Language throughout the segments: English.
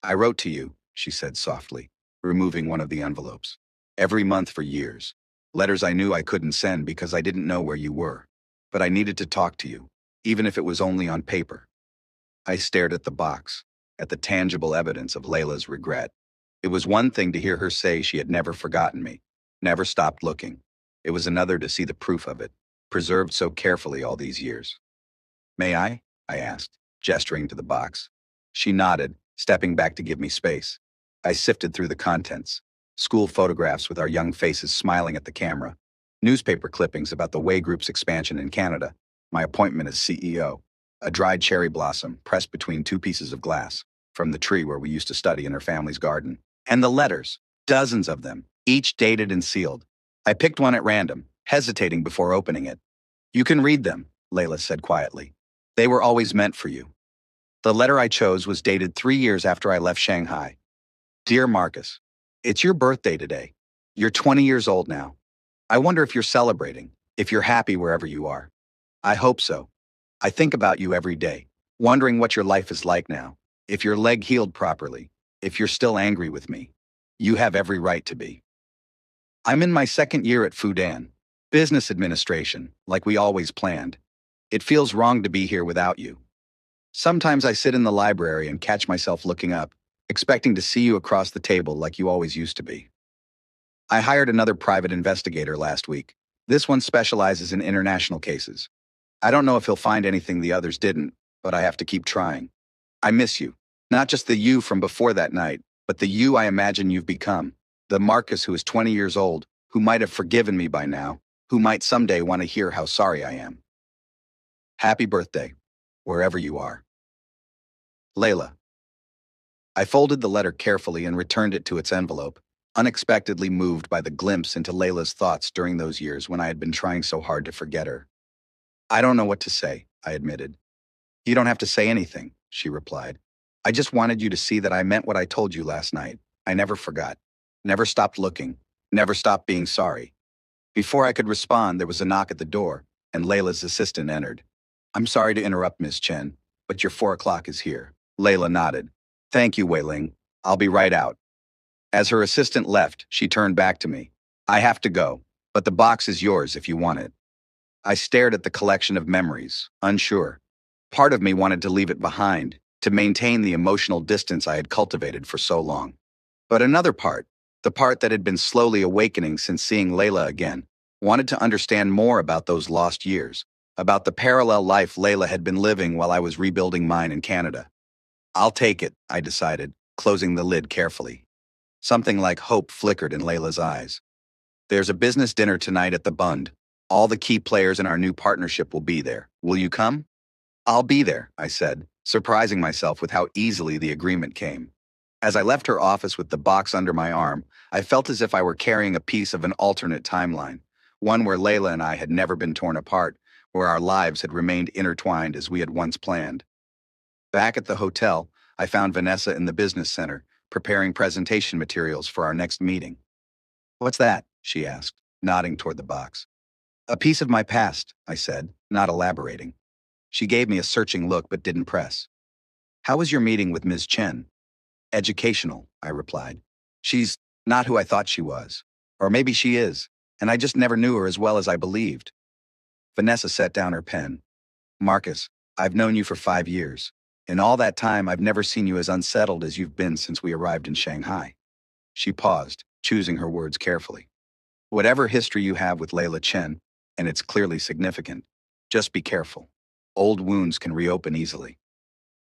I wrote to you, she said softly, removing one of the envelopes. Every month for years. Letters I knew I couldn't send because I didn't know where you were. But I needed to talk to you, even if it was only on paper. I stared at the box, at the tangible evidence of Layla's regret. It was one thing to hear her say she had never forgotten me, never stopped looking. It was another to see the proof of it, preserved so carefully all these years. May I? I asked, gesturing to the box. She nodded, stepping back to give me space. I sifted through the contents. School photographs with our young faces smiling at the camera. Newspaper clippings about the Way Group's expansion in Canada. My appointment as CEO. A dried cherry blossom pressed between two pieces of glass from the tree where we used to study in her family's garden. And the letters, dozens of them, each dated and sealed. I picked one at random, hesitating before opening it. You can read them, Layla said quietly. They were always meant for you. The letter I chose was dated 3 years after I left Shanghai. Dear Marcus, it's your birthday today. You're 20 years old now. I wonder if you're celebrating, if you're happy wherever you are. I hope so. I think about you every day, wondering what your life is like now, if your leg healed properly, if you're still angry with me. You have every right to be. I'm in my second year at Fudan, business administration, like we always planned. It feels wrong to be here without you. Sometimes I sit in the library and catch myself looking up, expecting to see you across the table like you always used to be. I hired another private investigator last week. This one specializes in international cases. I don't know if he'll find anything the others didn't, but I have to keep trying. I miss you. Not just the you from before that night, but the you I imagine you've become. The Marcus who is 20 years old, who might have forgiven me by now, who might someday want to hear how sorry I am. Happy birthday, wherever you are. Layla. I folded the letter carefully and returned it to its envelope, unexpectedly moved by the glimpse into Layla's thoughts during those years when I had been trying so hard to forget her. I don't know what to say, I admitted. You don't have to say anything, she replied. I just wanted you to see that I meant what I told you last night. I never forgot. Never stopped looking. Never stopped being sorry. Before I could respond, there was a knock at the door, and Layla's assistant entered. I'm sorry to interrupt, Miss Chen, but your 4 o'clock is here. Layla nodded. Thank you, Wei Ling. I'll be right out. As her assistant left, she turned back to me. I have to go, but the box is yours if you want it. I stared at the collection of memories, unsure. Part of me wanted to leave it behind, to maintain the emotional distance I had cultivated for so long. But another part, the part that had been slowly awakening since seeing Layla again, wanted to understand more about those lost years, about the parallel life Layla had been living while I was rebuilding mine in Canada. I'll take it, I decided, closing the lid carefully. Something like hope flickered in Layla's eyes. There's a business dinner tonight at the Bund. All the key players in our new partnership will be there. Will you come? I'll be there, I said, surprising myself with how easily the agreement came. As I left her office with the box under my arm, I felt as if I were carrying a piece of an alternate timeline, one where Layla and I had never been torn apart, where our lives had remained intertwined as we had once planned. Back at the hotel, I found Vanessa in the business center, preparing presentation materials for our next meeting. What's that? She asked, nodding toward the box. A piece of my past, I said, not elaborating. She gave me a searching look but didn't press. How was your meeting with Ms. Chen? Educational, I replied. She's not who I thought she was. Or maybe she is, and I just never knew her as well as I believed. Vanessa set down her pen. Marcus, I've known you for 5 years. In all that time, I've never seen you as unsettled as you've been since we arrived in Shanghai. She paused, choosing her words carefully. Whatever history you have with Layla Chen, and it's clearly significant, just be careful. Old wounds can reopen easily.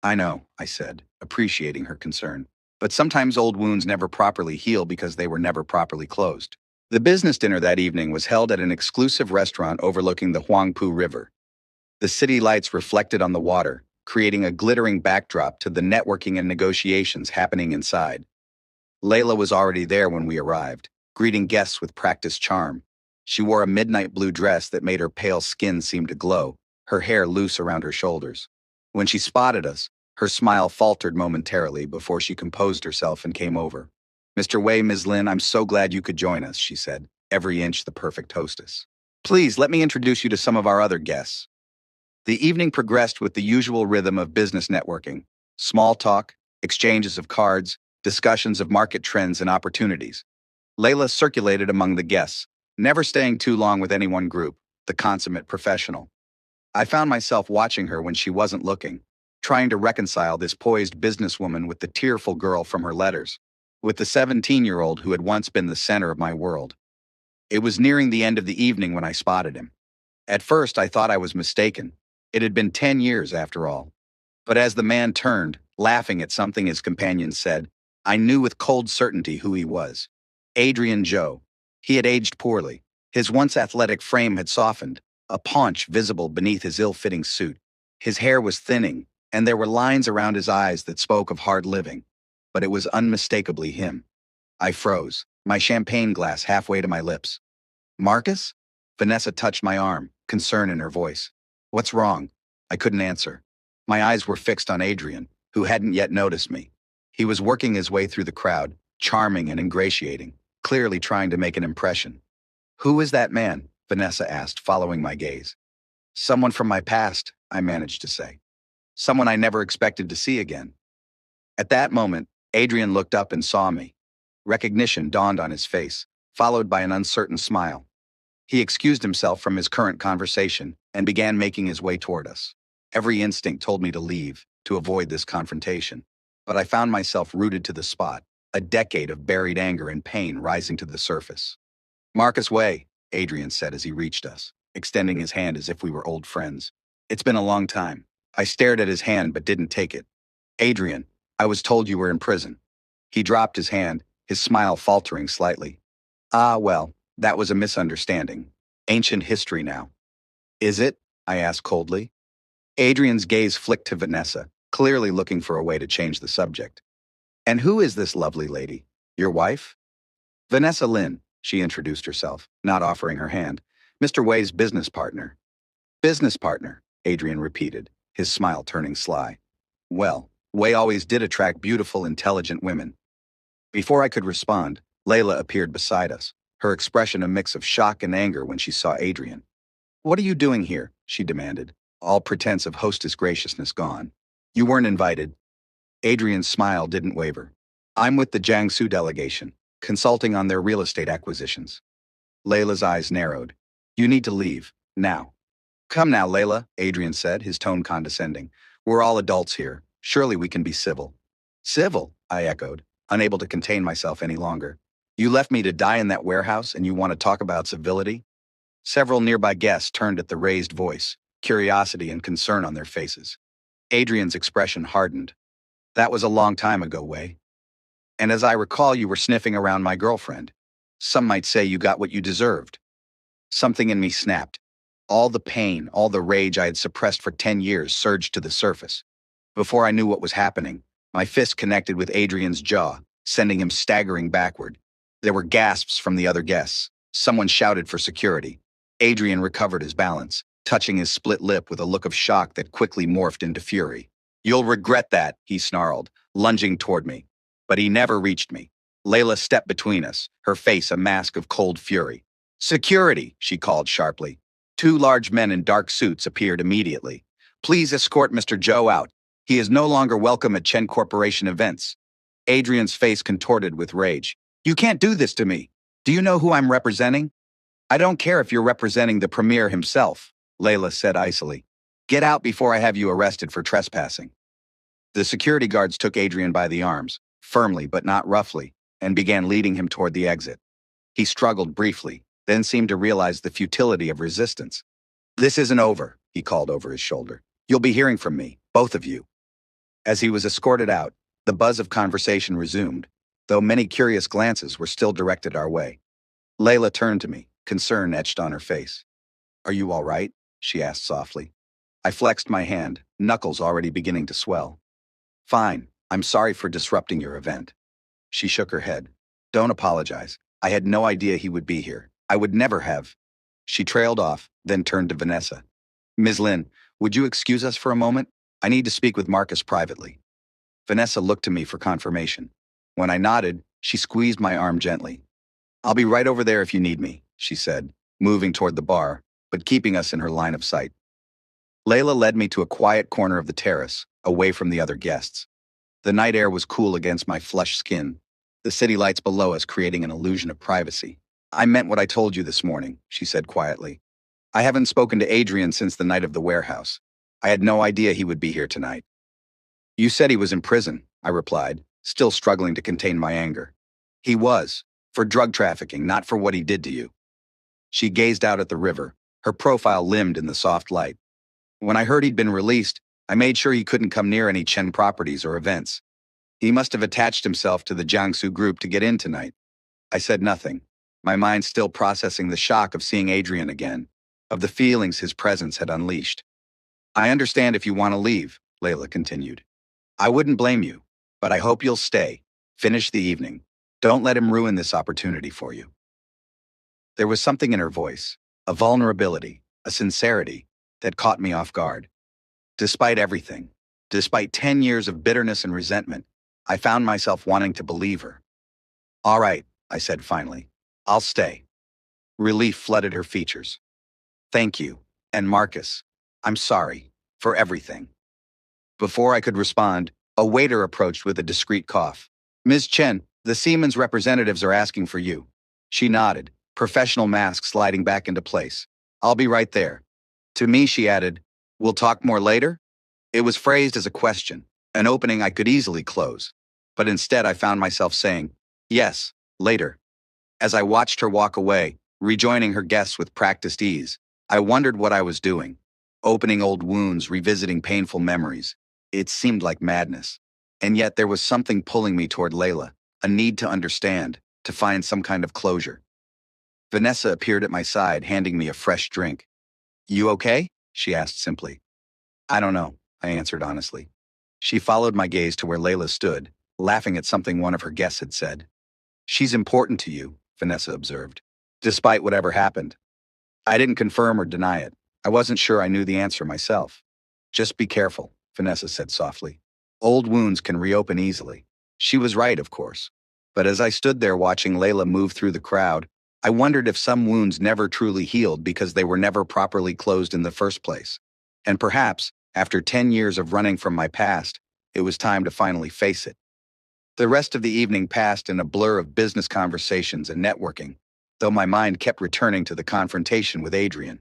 I know, I said, appreciating her concern. But sometimes old wounds never properly heal because they were never properly closed. The business dinner that evening was held at an exclusive restaurant overlooking the Huangpu River. The city lights reflected on the water, creating a glittering backdrop to the networking and negotiations happening inside. Layla was already there when we arrived, greeting guests with practiced charm. She wore a midnight blue dress that made her pale skin seem to glow, her hair loose around her shoulders. When she spotted us, her smile faltered momentarily before she composed herself and came over. Mr. Wei, Ms. Lin, I'm so glad you could join us, she said, every inch the perfect hostess. Please, let me introduce you to some of our other guests. The evening progressed with the usual rhythm of business networking. Small talk, exchanges of cards, discussions of market trends and opportunities. Layla circulated among the guests, never staying too long with any one group, the consummate professional. I found myself watching her when she wasn't looking, trying to reconcile this poised businesswoman with the tearful girl from her letters, with the 17-year-old who had once been the center of my world. It was nearing the end of the evening when I spotted him. At first, I thought I was mistaken. It had been 10 years after all. But as the man turned, laughing at something his companion said, I knew with cold certainty who he was. Adrian Joe. He had aged poorly. His once athletic frame had softened, a paunch visible beneath his ill-fitting suit. His hair was thinning, and there were lines around his eyes that spoke of hard living. But it was unmistakably him. I froze, my champagne glass halfway to my lips. Marcus? Vanessa touched my arm, concern in her voice. What's wrong? I couldn't answer. My eyes were fixed on Adrian, who hadn't yet noticed me. He was working his way through the crowd, charming and ingratiating, clearly trying to make an impression. Who is that man? Vanessa asked, following my gaze. Someone from my past, I managed to say. Someone I never expected to see again. At that moment, Adrian looked up and saw me. Recognition dawned on his face, followed by an uncertain smile. He excused himself from his current conversation and began making his way toward us. Every instinct told me to leave, to avoid this confrontation. But I found myself rooted to the spot, a decade of buried anger and pain rising to the surface. Marcus Way, Adrian said as he reached us, extending his hand as if we were old friends. It's been a long time. I stared at his hand but didn't take it. Adrian, I was told you were in prison. He dropped his hand, his smile faltering slightly. Ah, well, that was a misunderstanding. Ancient history now. Is it? I asked coldly. Adrian's gaze flicked to Vanessa, clearly looking for a way to change the subject. And who is this lovely lady? Your wife? Vanessa Lynn, she introduced herself, not offering her hand. Mr. Way's business partner. Business partner, Adrian repeated, his smile turning sly. Well, Way always did attract beautiful, intelligent women. Before I could respond, Layla appeared beside us, her expression a mix of shock and anger when she saw Adrian. What are you doing here? She demanded, all pretense of hostess graciousness gone. You weren't invited. Adrian's smile didn't waver. I'm with the Jiangsu delegation, consulting on their real estate acquisitions. Layla's eyes narrowed. You need to leave, now. Come now, Layla, Adrian said, his tone condescending. We're all adults here. Surely we can be civil. Civil, I echoed, unable to contain myself any longer. You left me to die in that warehouse and you want to talk about civility? Several nearby guests turned at the raised voice, curiosity and concern on their faces. Adrian's expression hardened. That was a long time ago, Way. And as I recall, you were sniffing around my girlfriend. Some might say you got what you deserved. Something in me snapped. All the pain, all the rage I had suppressed for 10 years surged to the surface. Before I knew what was happening, my fist connected with Adrian's jaw, sending him staggering backward. There were gasps from the other guests. Someone shouted for security. Adrian recovered his balance, touching his split lip with a look of shock that quickly morphed into fury. You'll regret that, he snarled, lunging toward me. But he never reached me. Layla stepped between us, her face a mask of cold fury. Security, she called sharply. Two large men in dark suits appeared immediately. Please escort Mr. Joe out. He is no longer welcome at Chen Corporation events. Adrian's face contorted with rage. You can't do this to me. Do you know who I'm representing? I don't care if you're representing the premier himself, Layla said icily. Get out before I have you arrested for trespassing. The security guards took Adrian by the arms, firmly but not roughly, and began leading him toward the exit. He struggled briefly, then seemed to realize the futility of resistance. This isn't over, he called over his shoulder. You'll be hearing from me, both of you. As he was escorted out, the buzz of conversation resumed, though many curious glances were still directed our way. Layla turned to me, concern etched on her face. Are you all right? She asked softly. I flexed my hand, knuckles already beginning to swell. Fine, I'm sorry for disrupting your event. She shook her head. Don't apologize. I had no idea he would be here. I would never have. She trailed off, then turned to Vanessa. Ms. Lynn, would you excuse us for a moment? I need to speak with Marcus privately. Vanessa looked to me for confirmation. When I nodded, she squeezed my arm gently. I'll be right over there if you need me, she said, moving toward the bar, but keeping us in her line of sight. Layla led me to a quiet corner of the terrace, away from the other guests. The night air was cool against my flushed skin, the city lights below us creating an illusion of privacy. I meant what I told you this morning, she said quietly. I haven't spoken to Adrian since the night of the warehouse. I had no idea he would be here tonight. You said he was in prison, I replied, still struggling to contain my anger. He was, for drug trafficking, not for what he did to you. She gazed out at the river, her profile limned in the soft light. When I heard he'd been released, I made sure he couldn't come near any Chen properties or events. He must have attached himself to the Jiangsu group to get in tonight. I said nothing, my mind still processing the shock of seeing Adrian again, of the feelings his presence had unleashed. I understand if you want to leave, Layla continued. I wouldn't blame you, but I hope you'll stay. Finish the evening. Don't let him ruin this opportunity for you. There was something in her voice, a vulnerability, a sincerity, that caught me off guard. Despite everything, despite 10 years of bitterness and resentment, I found myself wanting to believe her. All right, I said finally. I'll stay. Relief flooded her features. Thank you, and Marcus, I'm sorry, for everything. Before I could respond, a waiter approached with a discreet cough. Ms. Chen, the Siemens representatives are asking for you. She nodded, professional mask sliding back into place. I'll be right there. To me, she added, we'll talk more later? It was phrased as a question, an opening I could easily close. But instead, I found myself saying, yes, later. As I watched her walk away, rejoining her guests with practiced ease, I wondered what I was doing. Opening old wounds, revisiting painful memories. It seemed like madness. And yet there was something pulling me toward Layla, a need to understand, to find some kind of closure. Vanessa appeared at my side, handing me a fresh drink. You okay? She asked simply. I don't know, I answered honestly. She followed my gaze to where Layla stood, laughing at something one of her guests had said. She's important to you, Vanessa observed, despite whatever happened. I didn't confirm or deny it. I wasn't sure I knew the answer myself. Just be careful, Vanessa said softly. Old wounds can reopen easily. She was right, of course. But as I stood there watching Layla move through the crowd, I wondered if some wounds never truly healed because they were never properly closed in the first place. And perhaps, after 10 years of running from my past, it was time to finally face it. The rest of the evening passed in a blur of business conversations and networking, though my mind kept returning to the confrontation with Adrian.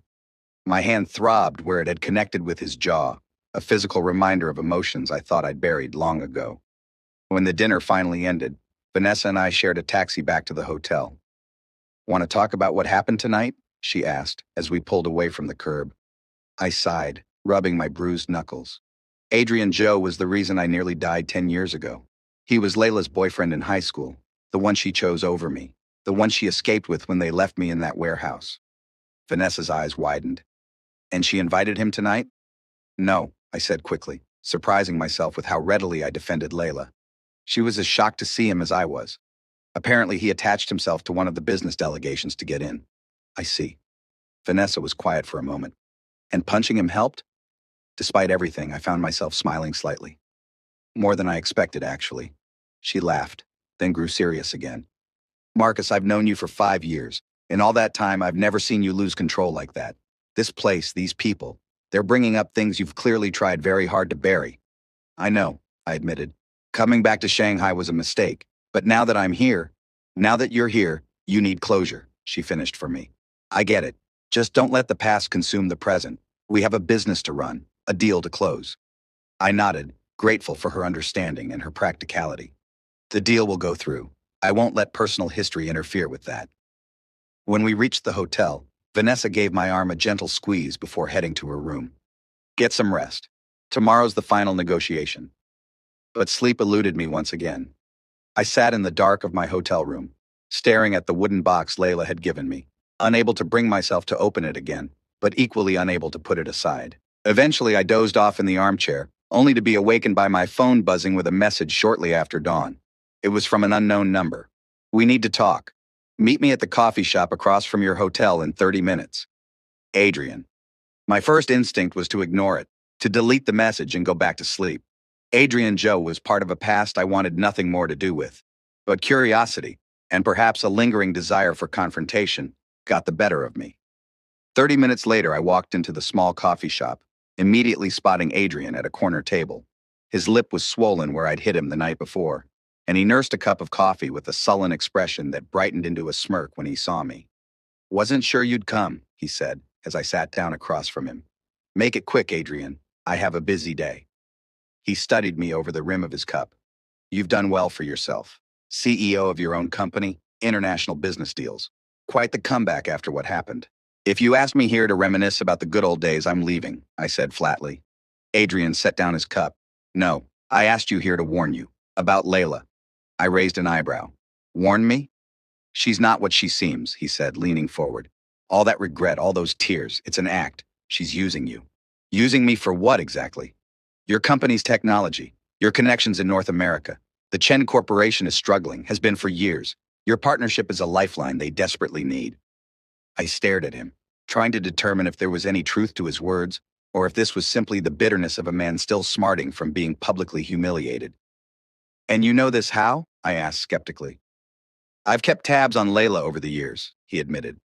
My hand throbbed where it had connected with his jaw, a physical reminder of emotions I thought I'd buried long ago. When the dinner finally ended, Vanessa and I shared a taxi back to the hotel. Want to talk about what happened tonight? She asked as we pulled away from the curb. I sighed, rubbing my bruised knuckles. Adrian Joe was the reason I nearly died 10 years ago. He was Layla's boyfriend in high school, the one she chose over me, the one she escaped with when they left me in that warehouse. Vanessa's eyes widened. And she invited him tonight? No, I said quickly, surprising myself with how readily I defended Layla. She was as shocked to see him as I was. Apparently, he attached himself to one of the business delegations to get in. I see. Vanessa was quiet for a moment. And punching him helped? Despite everything, I found myself smiling slightly. More than I expected, actually. She laughed, then grew serious again. Marcus, I've known you for 5 years. In all that time, I've never seen you lose control like that. This place, these people, they're bringing up things you've clearly tried very hard to bury. I know, I admitted. Coming back to Shanghai was a mistake. But now that I'm here, now that you're here, you need closure, she finished for me. I get it. Just don't let the past consume the present. We have a business to run, a deal to close. I nodded, grateful for her understanding and her practicality. The deal will go through. I won't let personal history interfere with that. When we reached the hotel, Vanessa gave my arm a gentle squeeze before heading to her room. Get some rest. Tomorrow's the final negotiation. But sleep eluded me once again. I sat in the dark of my hotel room, staring at the wooden box Layla had given me, unable to bring myself to open it again, but equally unable to put it aside. Eventually, I dozed off in the armchair, only to be awakened by my phone buzzing with a message shortly after dawn. It was from an unknown number. We need to talk. Meet me at the coffee shop across from your hotel in 30 minutes. Adrian. My first instinct was to ignore it, to delete the message and go back to sleep. Adrian Joe was part of a past I wanted nothing more to do with. But curiosity, and perhaps a lingering desire for confrontation, got the better of me. 30 minutes later, I walked into the small coffee shop, immediately spotting Adrian at a corner table. His lip was swollen where I'd hit him the night before, and he nursed a cup of coffee with a sullen expression that brightened into a smirk when he saw me. "Wasn't sure you'd come," he said, as I sat down across from him. "Make it quick, Adrian. I have a busy day." He studied me over the rim of his cup. "You've done well for yourself. CEO of your own company, international business deals. Quite the comeback after what happened. If you ask me here to reminisce about the good old days, I'm leaving," I said flatly. Adrian set down his cup. "No, I asked you here to warn you. About Layla." I raised an eyebrow. "Warn me?" "She's not what she seems," he said, leaning forward. "All that regret, all those tears, it's an act. She's using you." "Using me for what exactly?" "Your company's technology, your connections in North America. The Chen Corporation is struggling, has been for years. Your partnership is a lifeline they desperately need." I stared at him, trying to determine if there was any truth to his words, or if this was simply the bitterness of a man still smarting from being publicly humiliated. "And you know this how?" I asked skeptically. "I've kept tabs on Layla over the years," he admitted.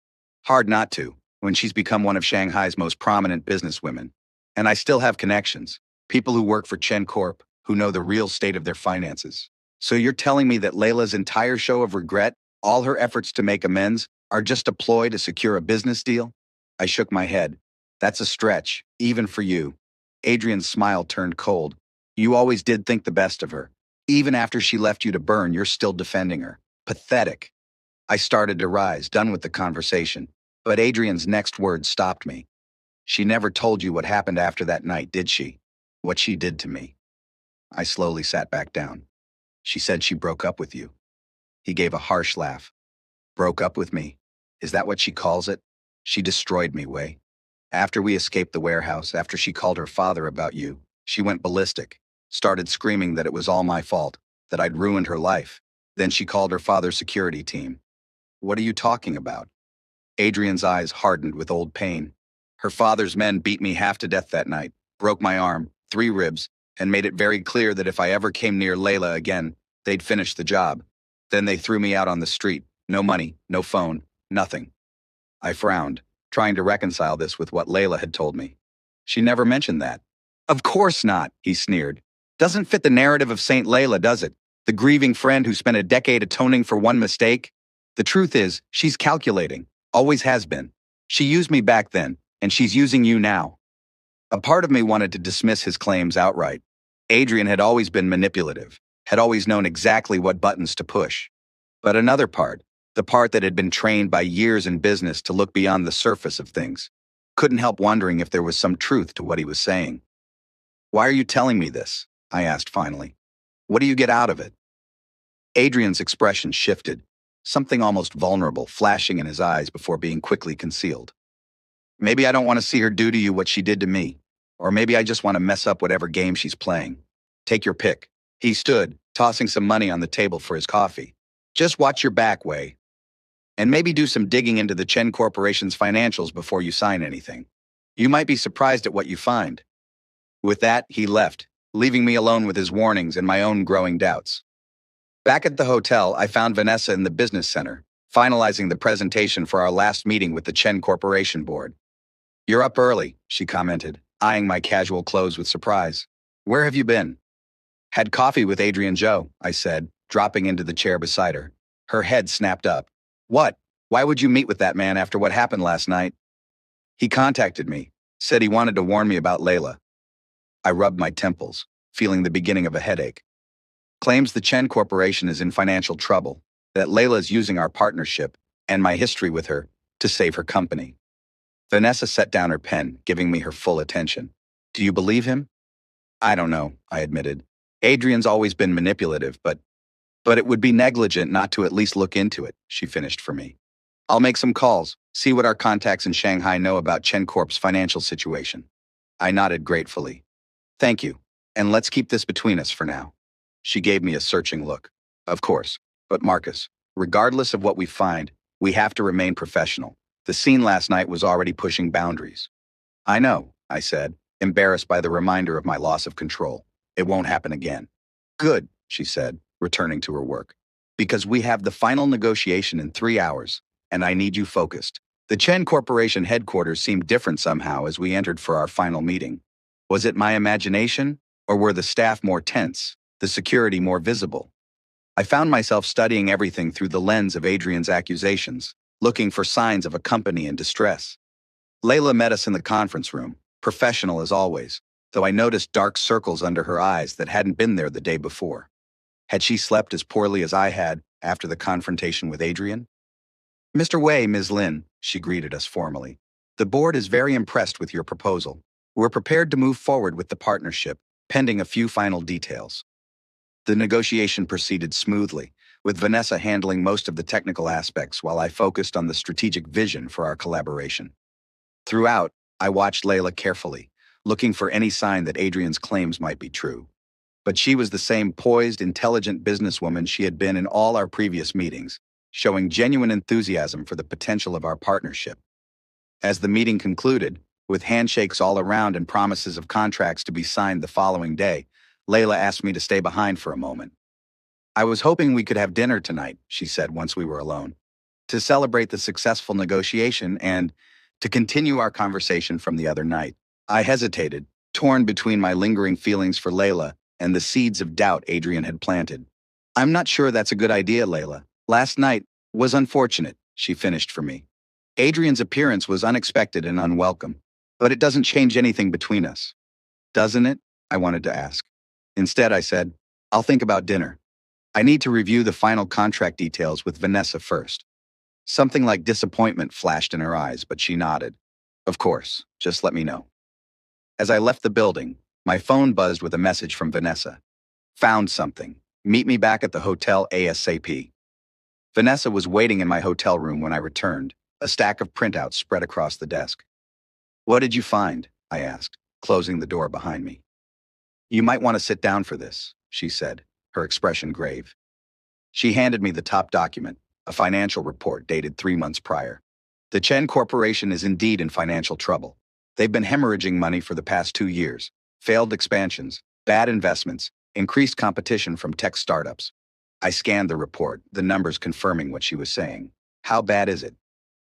"Hard not to, when she's become one of Shanghai's most prominent businesswomen. And I still have connections, people who work for Chen Corp, who know the real state of their finances. So you're telling me that Layla's entire show of regret, all her efforts to make amends, are just a ploy to secure a business deal?" I shook my head. "That's a stretch, even for you." Adrian's smile turned cold. "You always did think the best of her. Even after she left you to burn, you're still defending her. Pathetic." I started to rise, done with the conversation, but Adrian's next words stopped me. "She never told you what happened after that night, did she? What she did to me?" I slowly sat back down. "She said she broke up with you." He gave a harsh laugh. "Broke up with me? Is that what she calls it? She destroyed me, Wei. After we escaped the warehouse, after she called her father about you, she went ballistic, started screaming that it was all my fault, that I'd ruined her life. Then she called her father's security team." "What are you talking about?" Adrian's eyes hardened with old pain. "Her father's men beat me half to death that night, broke my arm, 3 ribs, and made it very clear that if I ever came near Layla again, they'd finish the job. Then they threw me out on the street. No money, no phone, nothing." I frowned, trying to reconcile this with what Layla had told me. "She never mentioned that." "Of course not," he sneered. "Doesn't fit the narrative of Saint Layla, does it? The grieving friend who spent a decade atoning for one mistake? The truth is, she's calculating, always has been. She used me back then, and she's using you now." A part of me wanted to dismiss his claims outright. Adrian had always been manipulative, had always known exactly what buttons to push. But another part, the part that had been trained by years in business to look beyond the surface of things, couldn't help wondering if there was some truth to what he was saying. "Why are you telling me this?" I asked finally. "What do you get out of it?" Adrian's expression shifted, something almost vulnerable flashing in his eyes before being quickly concealed. "Maybe I don't want to see her do to you what she did to me. Or maybe I just want to mess up whatever game she's playing. Take your pick." He stood, tossing some money on the table for his coffee. "Just watch your back, Wei. And maybe do some digging into the Chen Corporation's financials before you sign anything. You might be surprised at what you find." With that, he left, leaving me alone with his warnings and my own growing doubts. Back at the hotel, I found Vanessa in the business center, finalizing the presentation for our last meeting with the Chen Corporation board. "You're up early," she commented, eyeing my casual clothes with surprise. "Where have you been?" "Had coffee with Adrian Zhou," I said, dropping into the chair beside her. Her head snapped up. "What? Why would you meet with that man after what happened last night?" "He contacted me, said he wanted to warn me about Layla." I rubbed my temples, feeling the beginning of a headache. "Claims the Chen Corporation is in financial trouble, that Layla is using our partnership, and my history with her, to save her company." Vanessa set down her pen, giving me her full attention. "Do you believe him?" "I don't know," I admitted. "Adrian's always been manipulative, but it would be negligent not to at least look into it," she finished for me. "I'll make some calls, see what our contacts in Shanghai know about Chen Corp's financial situation." I nodded gratefully. "Thank you, and let's keep this between us for now." She gave me a searching look. "Of course, but Marcus, regardless of what we find, we have to remain professional. The scene last night was already pushing boundaries." "I know," I said, embarrassed by the reminder of my loss of control. "It won't happen again." "Good," she said, returning to her work. "Because we have the final negotiation in 3 hours, and I need you focused." The Chen Corporation headquarters seemed different somehow as we entered for our final meeting. Was it my imagination, Or were the staff more tense, the security more visible? I found myself studying everything through the lens of Adrian's accusations, looking for signs of a company in distress. Layla met us in the conference room, professional as always, though I noticed dark circles under her eyes that hadn't been there the day before. Had she slept as poorly as I had after the confrontation with Adrian? Mr. Wei, Ms. Lin, she greeted us formally. The board is very impressed with your proposal. We're prepared to move forward with the partnership, pending a few final details. The negotiation proceeded smoothly, with Vanessa handling most of the technical aspects while I focused on the strategic vision for our collaboration. Throughout, I watched Layla carefully, looking for any sign that Adrian's claims might be true. But she was the same poised, intelligent businesswoman she had been in all our previous meetings, showing genuine enthusiasm for the potential of our partnership. As the meeting concluded, with handshakes all around and promises of contracts to be signed the following day, Layla asked me to stay behind for a moment. I was hoping we could have dinner tonight, she said once we were alone, to celebrate the successful negotiation and to continue our conversation from the other night. I hesitated, torn between my lingering feelings for Layla and the seeds of doubt Adrian had planted. I'm not sure that's a good idea, Layla. Last night was unfortunate, she finished for me. Adrian's appearance was unexpected and unwelcome, but it doesn't change anything between us. Doesn't it? I wanted to ask. Instead, I said, I'll think about dinner. I need to review the final contract details with Vanessa first. Something like disappointment flashed in her eyes, but she nodded. Of course, just let me know. As I left the building, my phone buzzed with a message from Vanessa. Found something. Meet me back at the hotel ASAP. Vanessa was waiting in my hotel room when I returned, a stack of printouts spread across the desk. What did you find? I asked, closing the door behind me. You might want to sit down for this, she said, her expression grave. She handed me the top document, a financial report dated 3 months prior. The Chen Corporation is indeed in financial trouble. They've been hemorrhaging money for the past 2 years. Failed expansions, bad investments, increased competition from tech startups. I scanned the report, the numbers confirming what she was saying. How bad is it?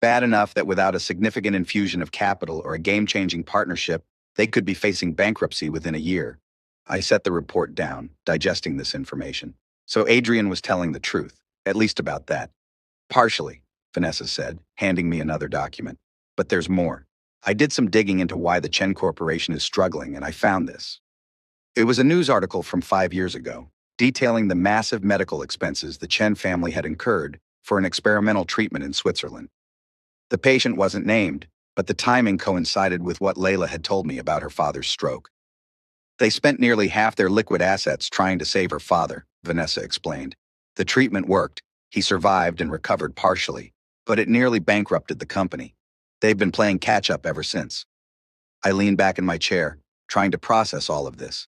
Bad enough that without a significant infusion of capital or a game-changing partnership, they could be facing bankruptcy within a year. I set the report down, digesting this information. So Adrian was telling the truth, at least about that. Partially, Vanessa said, handing me another document. But there's more. I did some digging into why the Chen Corporation is struggling, and I found this. It was a news article from 5 years ago, detailing the massive medical expenses the Chen family had incurred for an experimental treatment in Switzerland. The patient wasn't named, but the timing coincided with what Layla had told me about her father's stroke. They spent nearly half their liquid assets trying to save her father, Vanessa explained. The treatment worked, he survived and recovered partially, but it nearly bankrupted the company. They've been playing catch-up ever since. I leaned back in my chair, trying to process all of this.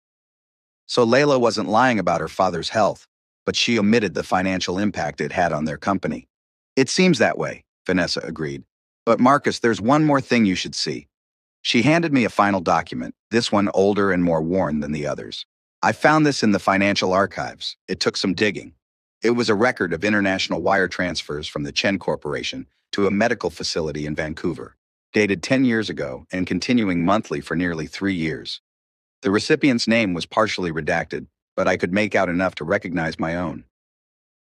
So Layla wasn't lying about her father's health, but she omitted the financial impact it had on their company. It seems that way, Vanessa agreed. But Marcus, there's one more thing you should see. She handed me a final document, this one older and more worn than the others. I found this in the financial archives. It took some digging. It was a record of international wire transfers from the Chen Corporation to a medical facility in Vancouver, dated 10 years ago and continuing monthly for nearly 3 years. The recipient's name was partially redacted, but I could make out enough to recognize my own.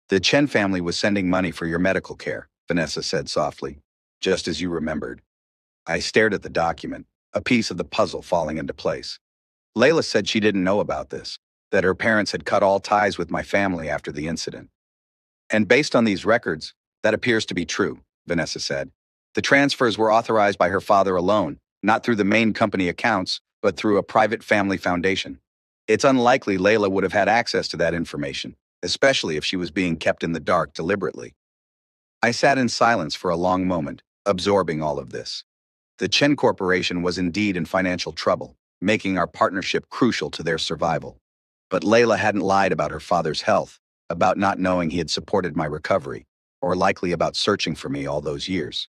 The Chen family was sending money for your medical care, Vanessa said softly, just as you remembered. I stared at the document, a piece of the puzzle falling into place. Layla said she didn't know about this, that her parents had cut all ties with my family after the incident. And based on these records, that appears to be true, Vanessa said. The transfers were authorized by her father alone, not through the main company accounts, but through a private family foundation. It's unlikely Layla would have had access to that information, especially if she was being kept in the dark deliberately. I sat in silence for a long moment, absorbing all of this. The Chen Corporation was indeed in financial trouble, making our partnership crucial to their survival. But Layla hadn't lied about her father's health, about not knowing he had supported my recovery, or likely about searching for me all those years.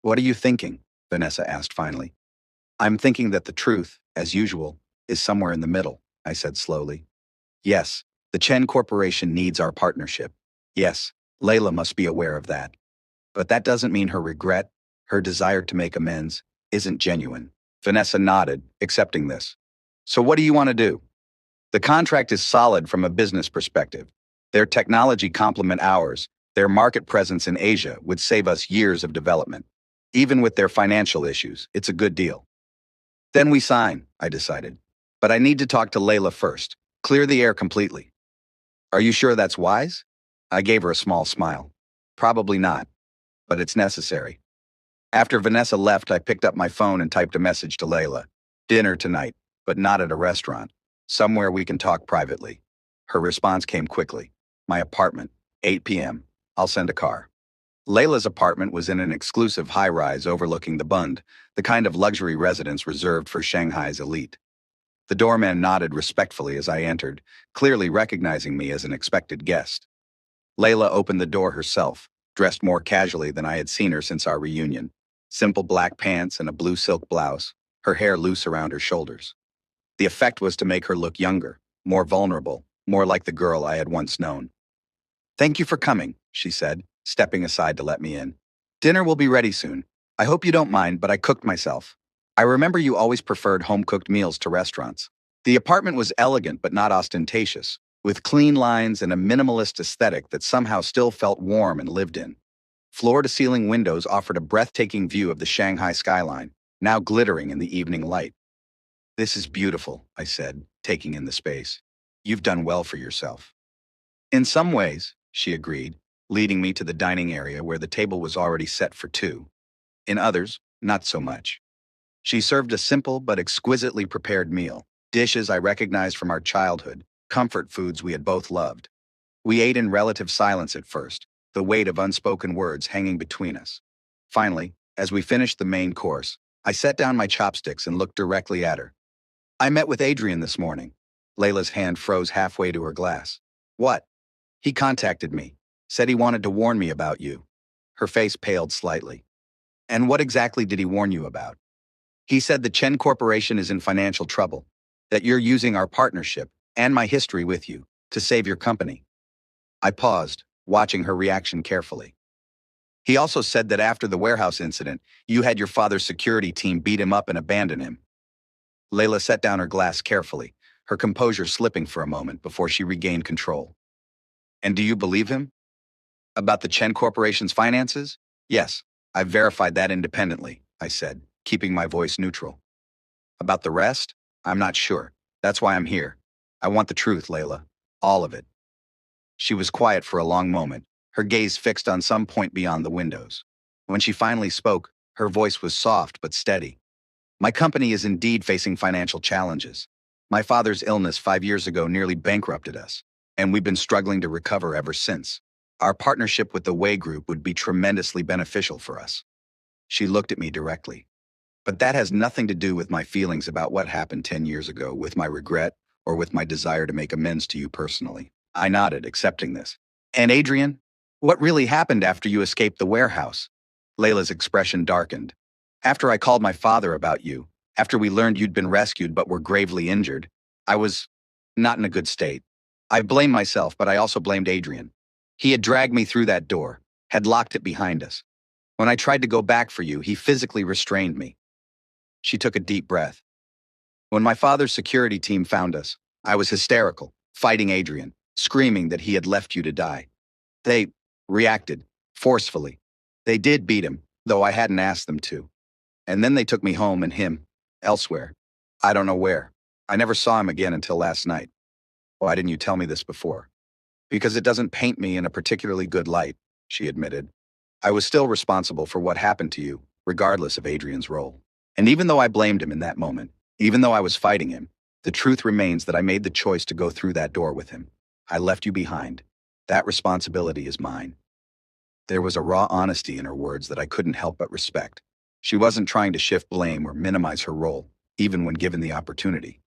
What are you thinking? Vanessa asked finally. I'm thinking that the truth, as usual, is somewhere in the middle, I said slowly. Yes, the Chen Corporation needs our partnership. Yes, Layla must be aware of that. But that doesn't mean her regret, her desire to make amends, isn't genuine. Vanessa nodded, accepting this. So what do you want to do? The contract is solid from a business perspective. Their technology complement ours. Their market presence in Asia would save us years of development. Even with their financial issues, it's a good deal. Then we sign, I decided. But I need to talk to Layla first. Clear the air completely. Are you sure that's wise? I gave her a small smile. Probably not, but it's necessary. After Vanessa left, I picked up my phone and typed a message to Layla. Dinner tonight, but not at a restaurant. Somewhere we can talk privately. Her response came quickly. My apartment, 8 p.m. I'll send a car. Layla's apartment was in an exclusive high-rise overlooking the Bund, the kind of luxury residence reserved for Shanghai's elite. The doorman nodded respectfully as I entered, clearly recognizing me as an expected guest. Layla opened the door herself, dressed more casually than I had seen her since our reunion. Simple black pants and a blue silk blouse, her hair loose around her shoulders. The effect was to make her look younger, more vulnerable, more like the girl I had once known. Thank you for coming, she said, stepping aside to let me in. Dinner will be ready soon. I hope you don't mind, but I cooked myself. I remember you always preferred home-cooked meals to restaurants. The apartment was elegant but not ostentatious, with clean lines and a minimalist aesthetic that somehow still felt warm and lived in. Floor-to-ceiling windows offered a breathtaking view of the Shanghai skyline, now glittering in the evening light. This is beautiful, I said, taking in the space. You've done well for yourself. In some ways, she agreed, leading me to the dining area where the table was already set for two. In others, not so much. She served a simple but exquisitely prepared meal, dishes I recognized from our childhood, comfort foods we had both loved. We ate in relative silence at first, the weight of unspoken words hanging between us. Finally, as we finished the main course, I set down my chopsticks and looked directly at her. I met with Adrian this morning. Layla's hand froze halfway to her glass. What? He contacted me, said he wanted to warn me about you. Her face paled slightly. And what exactly did he warn you about? He said the Chen Corporation is in financial trouble, that you're using our partnership, and my history with you, to save your company. I paused, watching her reaction carefully. He also said that after the warehouse incident, you had your father's security team beat him up and abandon him. Layla set down her glass carefully, her composure slipping for a moment before she regained control. And do you believe him? About the Chen Corporation's finances? Yes, I've verified that independently, I said, keeping my voice neutral. About the rest? I'm not sure. That's why I'm here. I want the truth, Layla. All of it. She was quiet for a long moment, her gaze fixed on some point beyond the windows. When she finally spoke, her voice was soft but steady. My company is indeed facing financial challenges. My father's illness 5 years ago nearly bankrupted us, and we've been struggling to recover ever since. Our partnership with the Wei Group would be tremendously beneficial for us. She looked at me directly. But that has nothing to do with my feelings about what happened 10 years ago, with my regret, or with my desire to make amends to you personally. I nodded, accepting this. And Adrian? What really happened after you escaped the warehouse? Layla's expression darkened. After I called my father about you, after we learned you'd been rescued but were gravely injured, I was not in a good state. I blamed myself, but I also blamed Adrian. He had dragged me through that door, had locked it behind us. When I tried to go back for you, he physically restrained me. She took a deep breath. When my father's security team found us, I was hysterical, fighting Adrian, screaming that he had left you to die. They reacted, forcefully. They did beat him, though I hadn't asked them to. And then they took me home and him, elsewhere. I don't know where. I never saw him again until last night. Why didn't you tell me this before? Because it doesn't paint me in a particularly good light, she admitted. I was still responsible for what happened to you, regardless of Adrian's role. And even though I blamed him in that moment, even though I was fighting him, the truth remains that I made the choice to go through that door with him. I left you behind. That responsibility is mine. There was a raw honesty in her words that I couldn't help but respect. She wasn't trying to shift blame or minimize her role, even when given the opportunity.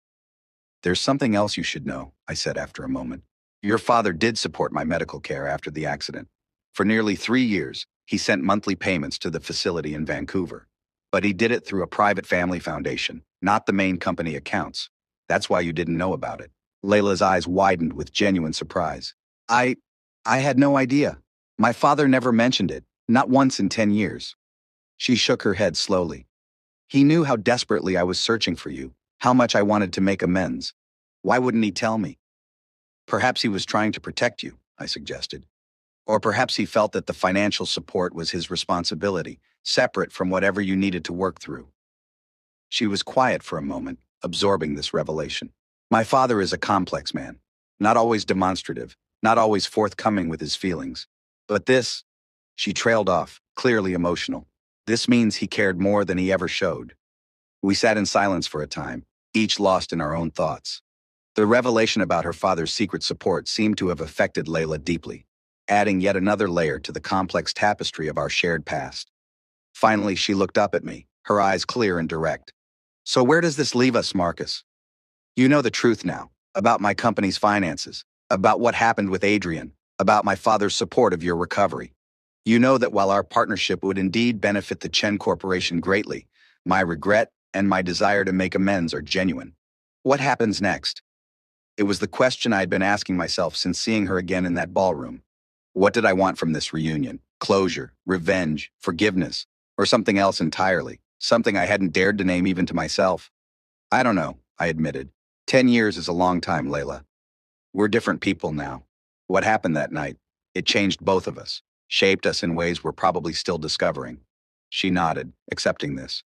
There's something else you should know, I said after a moment. Your father did support my medical care after the accident. For nearly 3 years, he sent monthly payments to the facility in Vancouver. But he did it through a private family foundation, not the main company accounts. That's why you didn't know about it. Layla's eyes widened with genuine surprise. I had no idea. My father never mentioned it, not once in 10 years. She shook her head slowly. He knew how desperately I was searching for you, how much I wanted to make amends. Why wouldn't he tell me? Perhaps he was trying to protect you, I suggested. Or perhaps he felt that the financial support was his responsibility, separate from whatever you needed to work through. She was quiet for a moment, absorbing this revelation. My father is a complex man, not always demonstrative, not always forthcoming with his feelings. But this, she trailed off, clearly emotional. This means he cared more than he ever showed. We sat in silence for a time, each lost in our own thoughts. The revelation about her father's secret support seemed to have affected Layla deeply, adding yet another layer to the complex tapestry of our shared past. Finally, she looked up at me, her eyes clear and direct. So where does this leave us, Marcus? You know the truth now, about my company's finances, about what happened with Adrian, about my father's support of your recovery. You know that while our partnership would indeed benefit the Chen Corporation greatly, my regret and my desire to make amends are genuine. What happens next? It was the question I had been asking myself since seeing her again in that ballroom. What did I want from this reunion? Closure, revenge, forgiveness, or something else entirely? Something I hadn't dared to name even to myself. I don't know, I admitted. 10 years is a long time, Layla. We're different people now. What happened that night? It changed both of us, shaped us in ways we're probably still discovering. She nodded, accepting this.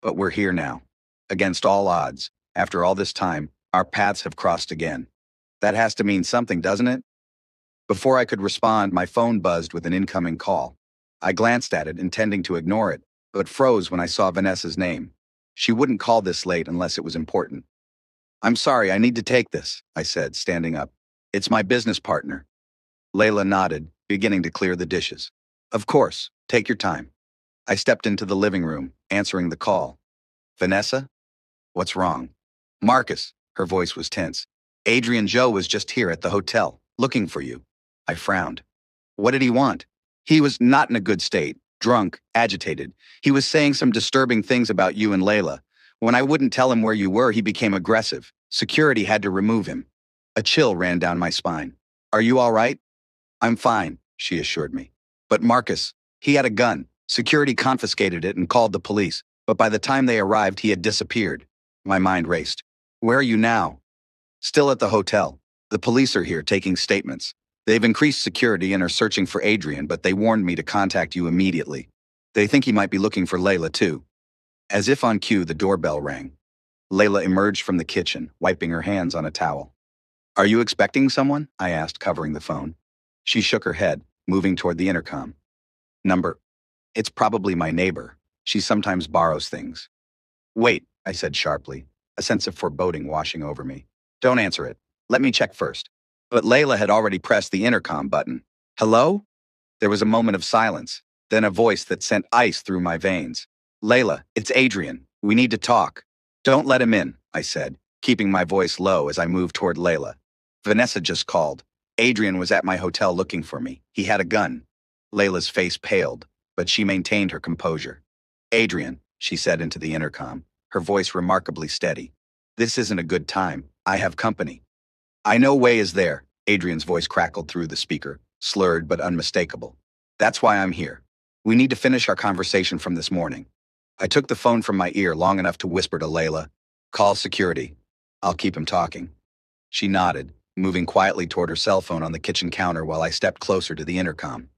But we're here now. Against all odds, after all this time, our paths have crossed again. That has to mean something, doesn't it? Before I could respond, my phone buzzed with an incoming call. I glanced at it, intending to ignore it, but froze when I saw Vanessa's name. She wouldn't call this late unless it was important. I'm sorry, I need to take this, I said, standing up. It's my business partner. Layla nodded, beginning to clear the dishes. Of course, take your time. I stepped into the living room, answering the call. Vanessa? What's wrong? Marcus, her voice was tense. Adrian Joe was just here at the hotel, looking for you. I frowned. What did he want? He was not in a good state, drunk, agitated. He was saying some disturbing things about you and Layla. When I wouldn't tell him where you were, he became aggressive. Security had to remove him. A chill ran down my spine. Are you all right? I'm fine, she assured me. But Marcus, he had a gun. Security confiscated it and called the police. But by the time they arrived, he had disappeared. My mind raced. Where are you now? Still at the hotel. The police are here taking statements. They've increased security and are searching for Adrian, but they warned me to contact you immediately. They think he might be looking for Layla too. As if on cue, the doorbell rang. Layla emerged from the kitchen, wiping her hands on a towel. Are you expecting someone? I asked, covering the phone. She shook her head, moving toward the intercom. Number. It's probably my neighbor. She sometimes borrows things. Wait, I said sharply, a sense of foreboding washing over me. Don't answer it. Let me check first. But Layla had already pressed the intercom button. Hello? There was a moment of silence, then a voice that sent ice through my veins. Layla, it's Adrian. We need to talk. Don't let him in, I said, keeping my voice low as I moved toward Layla. Vanessa just called. Adrian was at my hotel looking for me. He had a gun. Layla's face paled, but she maintained her composure. Adrian, she said into the intercom, her voice remarkably steady. This isn't a good time. I have company. I know Wei is there, Adrian's voice crackled through the speaker, slurred but unmistakable. That's why I'm here. We need to finish our conversation from this morning. I took the phone from my ear long enough to whisper to Layla, call security. I'll keep him talking. She nodded, moving quietly toward her cell phone on the kitchen counter while I stepped closer to the intercom.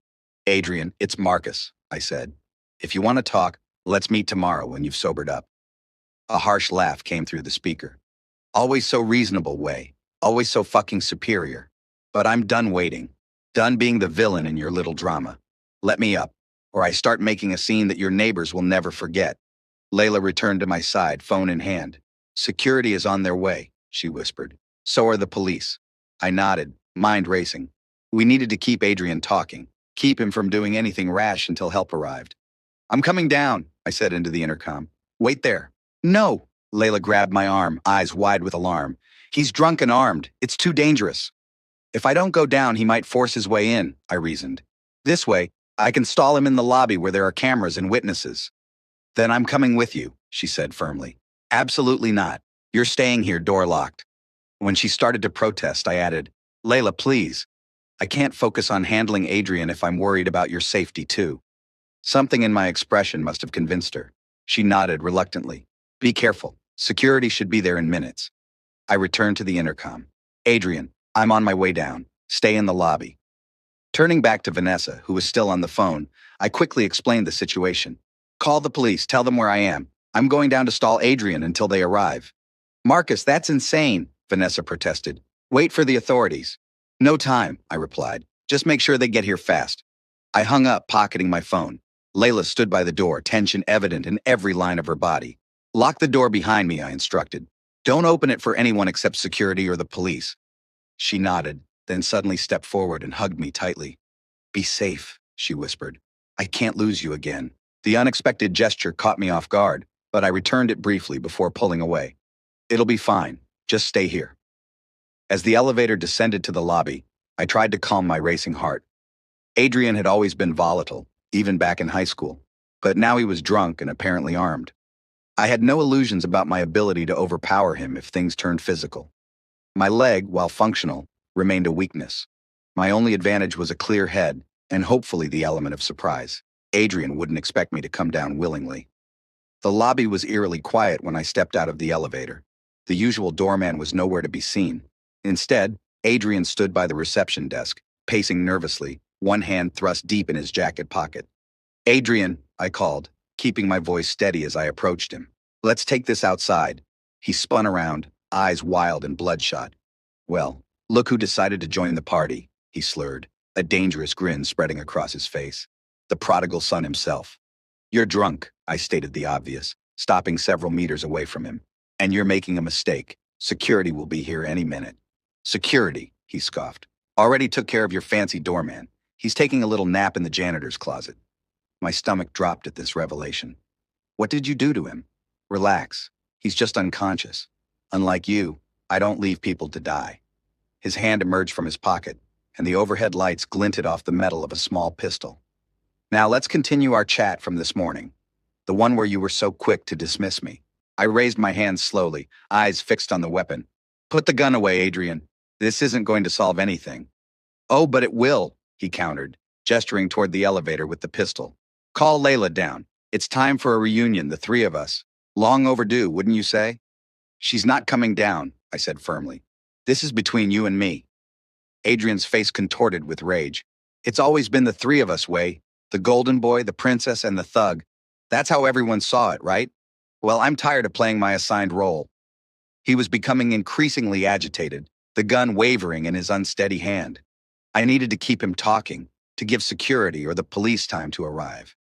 Adrian, it's Marcus, I said. If you want to talk, let's meet tomorrow when you've sobered up. A harsh laugh came through the speaker. Always so reasonable, Wei. Always so fucking superior. But I'm done waiting. Done being the villain in your little drama. Let me up, or I start making a scene that your neighbors will never forget. Layla returned to my side, phone in hand. Security is on their way, she whispered. So are the police. I nodded, mind racing. We needed to keep Adrian talking, keep him from doing anything rash until help arrived. I'm coming down, I said into the intercom. Wait there. No, Layla grabbed my arm, eyes wide with alarm. He's drunk and armed. It's too dangerous. If I don't go down, he might force his way in, I reasoned. This way, I can stall him in the lobby where there are cameras and witnesses. Then I'm coming with you, she said firmly. Absolutely not. You're staying here, door locked. When she started to protest, I added, Layla, please. I can't focus on handling Adrian if I'm worried about your safety too. Something in my expression must have convinced her. She nodded reluctantly. Be careful. Security should be there in minutes. I returned to the intercom. Adrian, I'm on my way down. Stay in the lobby. Turning back to Vanessa, who was still on the phone, I quickly explained the situation. Call the police, tell them where I am. I'm going down to stall Adrian until they arrive. Marcus, that's insane, Vanessa protested. Wait for the authorities. No time, I replied. Just make sure they get here fast. I hung up, pocketing my phone. Layla stood by the door, tension evident in every line of her body. Lock the door behind me, I instructed. Don't open it for anyone except security or the police. She nodded, then suddenly stepped forward and hugged me tightly. Be safe, she whispered. I can't lose you again. The unexpected gesture caught me off guard, but I returned it briefly before pulling away. It'll be fine. Just stay here. As the elevator descended to the lobby, I tried to calm my racing heart. Adrian had always been volatile, even back in high school, but now he was drunk and apparently armed. I had no illusions about my ability to overpower him if things turned physical. My leg, while functional, remained a weakness. My only advantage was a clear head, and hopefully the element of surprise. Adrian wouldn't expect me to come down willingly. The lobby was eerily quiet when I stepped out of the elevator. The usual doorman was nowhere to be seen. Instead, Adrian stood by the reception desk, pacing nervously, one hand thrust deep in his jacket pocket. Adrian, I called, keeping my voice steady as I approached him. Let's take this outside. He spun around, eyes wild and bloodshot. Well, look who decided to join the party, he slurred, a dangerous grin spreading across his face. The prodigal son himself. You're drunk, I stated the obvious, stopping several meters away from him. And you're making a mistake. Security will be here any minute. Security, he scoffed. Already took care of your fancy doorman. He's taking a little nap in the janitor's closet. My stomach dropped at this revelation. What did you do to him? Relax. He's just unconscious. Unlike you, I don't leave people to die. His hand emerged from his pocket, and the overhead lights glinted off the metal of a small pistol. Now let's continue our chat from this morning. The one where you were so quick to dismiss me. I raised my hand slowly, eyes fixed on the weapon. Put the gun away, Adrian. This isn't going to solve anything. Oh, but it will, he countered, gesturing toward the elevator with the pistol. Call Layla down. It's time for a reunion, the three of us. Long overdue, wouldn't you say? She's not coming down, I said firmly. This is between you and me. Adrian's face contorted with rage. It's always been the three of us, Way. The golden boy, the princess, and the thug. That's how everyone saw it, right? Well, I'm tired of playing my assigned role. He was becoming increasingly agitated, the gun wavering in his unsteady hand. I needed to keep him talking, to give security or the police time to arrive.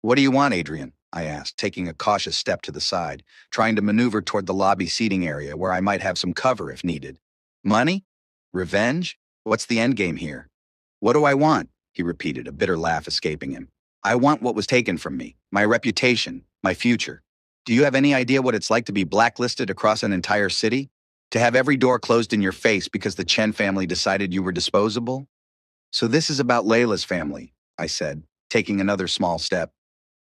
What do you want, Adrian? I asked, taking a cautious step to the side, trying to maneuver toward the lobby seating area where I might have some cover if needed. Money? Revenge? What's the endgame here? What do I want? He repeated, a bitter laugh escaping him. I want what was taken from me, my reputation, my future. Do you have any idea what it's like to be blacklisted across an entire city? To have every door closed in your face because the Chen family decided you were disposable? So this is about Layla's family, I said, taking another small step.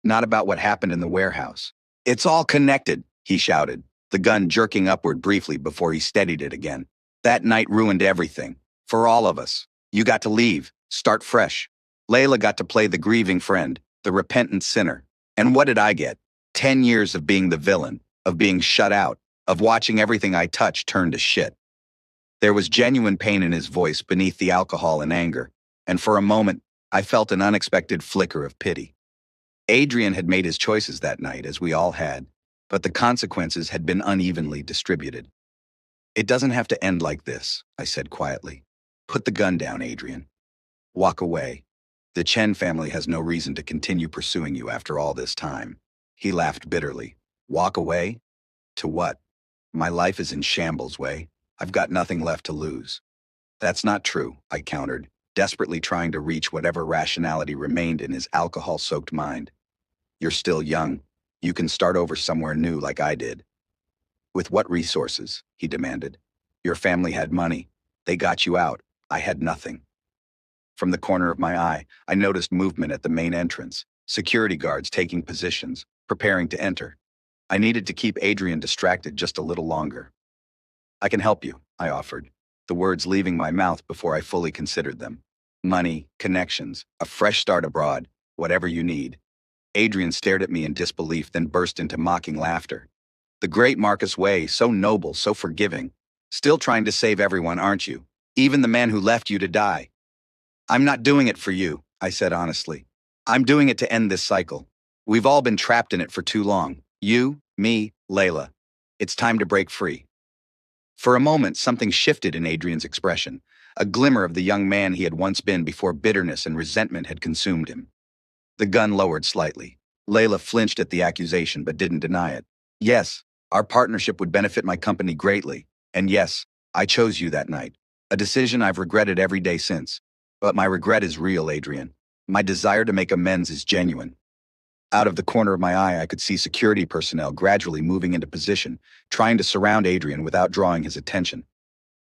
Not about what happened in the warehouse. It's all connected, he shouted, the gun jerking upward briefly before he steadied it again. That night ruined everything. For all of us. You got to leave, start fresh. Layla got to play the grieving friend, the repentant sinner. And what did I get? 10 years of being the villain, of being shut out, of watching everything I touched turn to shit. There was genuine pain in his voice beneath the alcohol and anger, and for a moment, I felt an unexpected flicker of pity. Adrian had made his choices that night, as we all had, but the consequences had been unevenly distributed. It doesn't have to end like this, I said quietly. Put the gun down, Adrian. Walk away. The Chen family has no reason to continue pursuing you after all this time. He laughed bitterly. Walk away? To what? My life is in shambles, Way. I've got nothing left to lose. That's not true, I countered, desperately trying to reach whatever rationality remained in his alcohol-soaked mind. You're still young. You can start over somewhere new like I did. With what resources? He demanded. Your family had money. They got you out. I had nothing. From the corner of my eye, I noticed movement at the main entrance, security guards taking positions, preparing to enter. I needed to keep Adrian distracted just a little longer. I can help you, I offered, the words leaving my mouth before I fully considered them. Money, connections, a fresh start abroad, whatever you need. Adrian stared at me in disbelief, then burst into mocking laughter. The great Marcus Way, so noble, so forgiving. Still trying to save everyone, aren't you? Even the man who left you to die. I'm not doing it for you, I said honestly. I'm doing it to end this cycle. We've all been trapped in it for too long. You, me, Layla. It's time to break free. For a moment, something shifted in Adrian's expression, a glimmer of the young man he had once been before bitterness and resentment had consumed him. The gun lowered slightly. Layla flinched at the accusation but didn't deny it. Yes, our partnership would benefit my company greatly. And yes, I chose you that night. A decision I've regretted every day since. But my regret is real, Adrian. My desire to make amends is genuine. Out of the corner of my eye, I could see security personnel gradually moving into position, trying to surround Adrian without drawing his attention.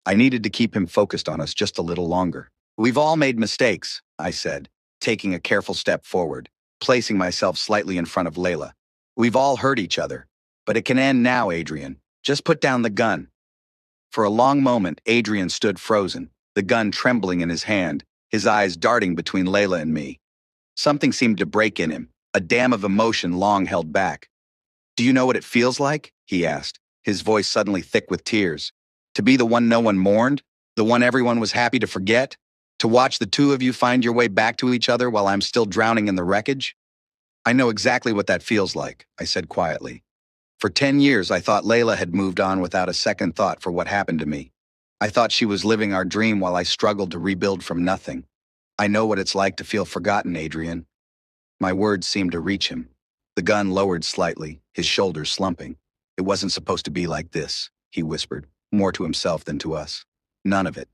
I needed to keep him focused on us just a little longer. We've all made mistakes, I said, taking a careful step forward, placing myself slightly in front of Layla. We've all hurt each other. But it can end now, Adrian. Just put down the gun. For a long moment, Adrian stood frozen, the gun trembling in his hand, his eyes darting between Layla and me. Something seemed to break in him, a dam of emotion long held back. Do you know what it feels like? He asked, his voice suddenly thick with tears. To be the one no one mourned? The one everyone was happy to forget? To watch the two of you find your way back to each other while I'm still drowning in the wreckage? I know exactly what that feels like, I said quietly. For 10 years, I thought Layla had moved on without a second thought for what happened to me. I thought she was living our dream while I struggled to rebuild from nothing. I know what it's like to feel forgotten, Adrian. My words seemed to reach him. The gun lowered slightly, his shoulders slumping. It wasn't supposed to be like this, he whispered, more to himself than to us. None of it.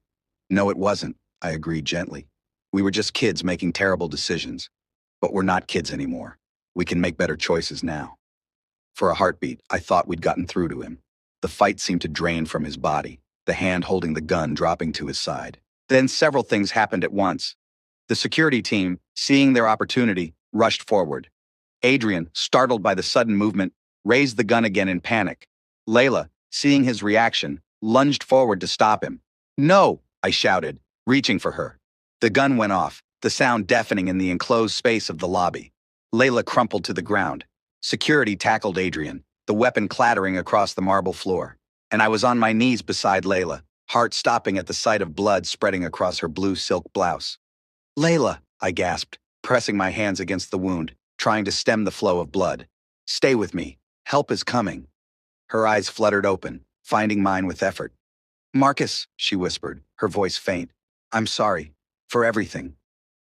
No, it wasn't, I agreed gently. We were just kids making terrible decisions. But we're not kids anymore. We can make better choices now. For a heartbeat, I thought we'd gotten through to him. The fight seemed to drain from his body, the hand holding the gun dropping to his side. Then several things happened at once. The security team, seeing their opportunity, rushed forward. Adrian, startled by the sudden movement, raised the gun again in panic. Layla, seeing his reaction, lunged forward to stop him. No, I shouted, reaching for her. The gun went off, the sound deafening in the enclosed space of the lobby. Layla crumpled to the ground. Security tackled Adrian, the weapon clattering across the marble floor. And I was on my knees beside Layla, heart stopping at the sight of blood spreading across her blue silk blouse. Layla, I gasped, pressing my hands against the wound, trying to stem the flow of blood. Stay with me. Help is coming. Her eyes fluttered open, finding mine with effort. Marcus, she whispered, her voice faint. I'm sorry. For everything.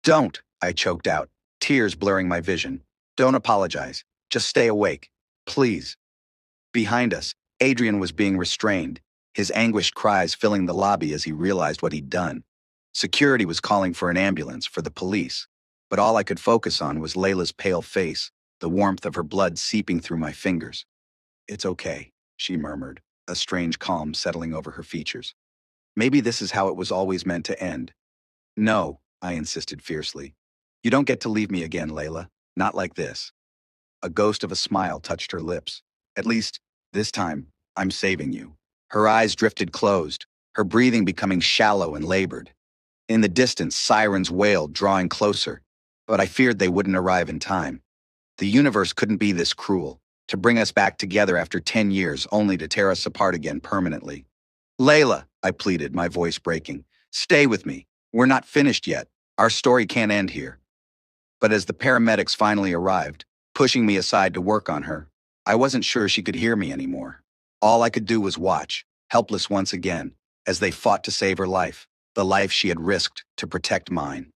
Don't, I choked out, tears blurring my vision. Don't apologize. Just stay awake. Please. Behind us, Adrian was being restrained, his anguished cries filling the lobby as he realized what he'd done. Security was calling for an ambulance, for the police. But all I could focus on was Layla's pale face, the warmth of her blood seeping through my fingers. It's okay, she murmured, a strange calm settling over her features. Maybe this is how it was always meant to end. No, I insisted fiercely. You don't get to leave me again, Layla. Not like this. A ghost of a smile touched her lips. At least, this time, I'm saving you. Her eyes drifted closed, her breathing becoming shallow and labored. In the distance, sirens wailed, drawing closer. But I feared they wouldn't arrive in time. The universe couldn't be this cruel, to bring us back together after 10 years only to tear us apart again permanently. Layla, I pleaded, my voice breaking. Stay with me. We're not finished yet. Our story can't end here. But as the paramedics finally arrived, pushing me aside to work on her, I wasn't sure she could hear me anymore. All I could do was watch, helpless once again, as they fought to save her life, the life she had risked to protect mine.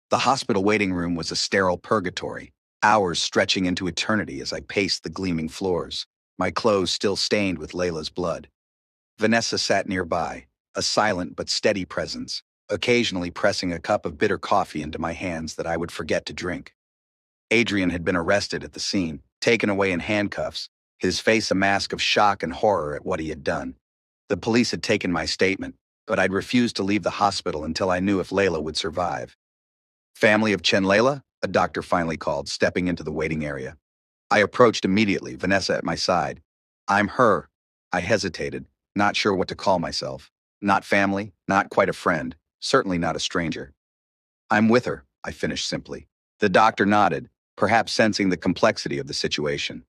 The hospital waiting room was a sterile purgatory, hours stretching into eternity as I paced the gleaming floors, my clothes still stained with Layla's blood. Vanessa sat nearby, a silent but steady presence, occasionally pressing a cup of bitter coffee into my hands that I would forget to drink. Adrian had been arrested at the scene, taken away in handcuffs, his face a mask of shock and horror at what he had done. The police had taken my statement, but I'd refused to leave the hospital until I knew if Layla would survive. Family of Chen Layla? A doctor finally called, stepping into the waiting area. I approached immediately, Vanessa at my side. I'm her. I hesitated, not sure what to call myself. Not family, not quite a friend, certainly not a stranger. I'm with her, I finished simply. The doctor nodded, perhaps sensing the complexity of the situation.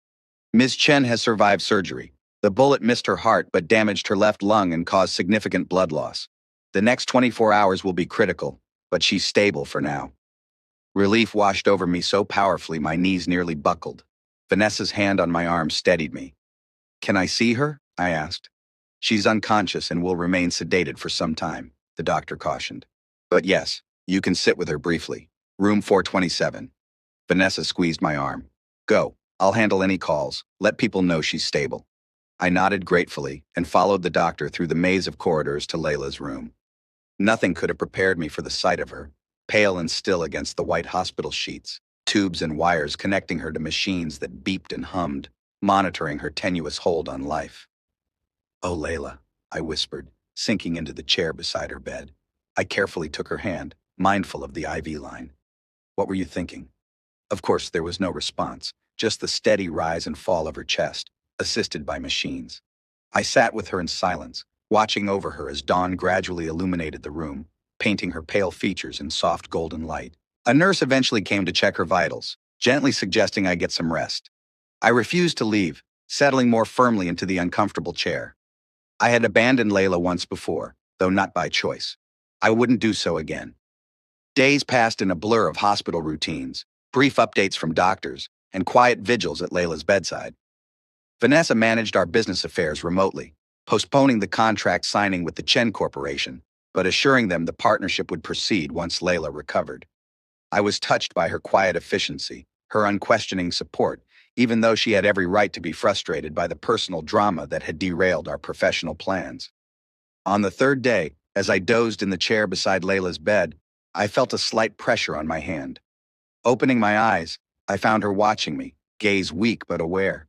Ms. Chen has survived surgery. The bullet missed her heart but damaged her left lung and caused significant blood loss. The next 24 hours will be critical, but she's stable for now. Relief washed over me so powerfully my knees nearly buckled. Vanessa's hand on my arm steadied me. "Can I see her?" I asked. "She's unconscious and will remain sedated for some time," the doctor cautioned. "But yes, you can sit with her briefly. Room 427. Vanessa squeezed my arm. "Go. I'll handle any calls. Let people know she's stable." I nodded gratefully and followed the doctor through the maze of corridors to Layla's room. Nothing could have prepared me for the sight of her, pale and still against the white hospital sheets, tubes and wires connecting her to machines that beeped and hummed, monitoring her tenuous hold on life. "Oh, Layla," I whispered, sinking into the chair beside her bed. I carefully took her hand, mindful of the IV line. "What were you thinking?" Of course, there was no response, just the steady rise and fall of her chest, assisted by machines. I sat with her in silence, watching over her as dawn gradually illuminated the room, painting her pale features in soft golden light. A nurse eventually came to check her vitals, gently suggesting I get some rest. I refused to leave, settling more firmly into the uncomfortable chair. I had abandoned Layla once before, though not by choice. I wouldn't do so again. Days passed in a blur of hospital routines, brief updates from doctors, and quiet vigils at Layla's bedside. Vanessa managed our business affairs remotely, postponing the contract signing with the Chen Corporation, but assuring them the partnership would proceed once Layla recovered. I was touched by her quiet efficiency, her unquestioning support, even though she had every right to be frustrated by the personal drama that had derailed our professional plans. On the third day, as I dozed in the chair beside Layla's bed, I felt a slight pressure on my hand. Opening my eyes, I found her watching me, gaze weak but aware.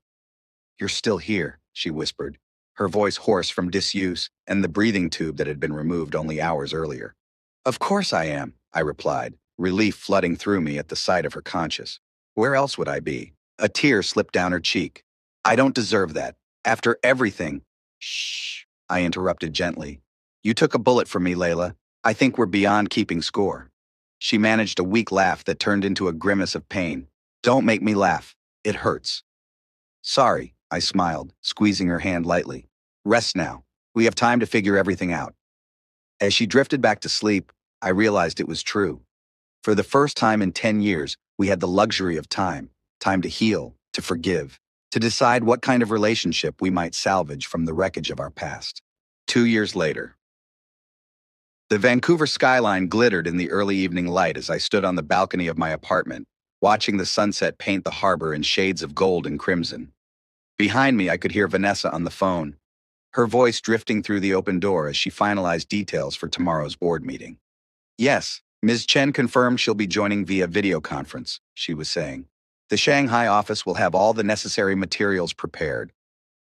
"You're still here," she whispered, her voice hoarse from disuse and the breathing tube that had been removed only hours earlier. "Of course I am," I replied, relief flooding through me at the sight of her conscious. "Where else would I be?" A tear slipped down her cheek. "I don't deserve that. After everything—" "Shh," I interrupted gently. "You took a bullet for me, Layla. I think we're beyond keeping score." She managed a weak laugh that turned into a grimace of pain. "Don't make me laugh. It hurts." "Sorry," I smiled, squeezing her hand lightly. "Rest now. We have time to figure everything out." As she drifted back to sleep, I realized it was true. For the first time in 10 years, we had the luxury of time to heal, to forgive, to decide what kind of relationship we might salvage from the wreckage of our past. 2 years later. The Vancouver skyline glittered in the early evening light as I stood on the balcony of my apartment, watching the sunset paint the harbor in shades of gold and crimson. Behind me, I could hear Vanessa on the phone, her voice drifting through the open door as she finalized details for tomorrow's board meeting. "Yes, Ms. Chen confirmed she'll be joining via video conference," she was saying. "The Shanghai office will have all the necessary materials prepared."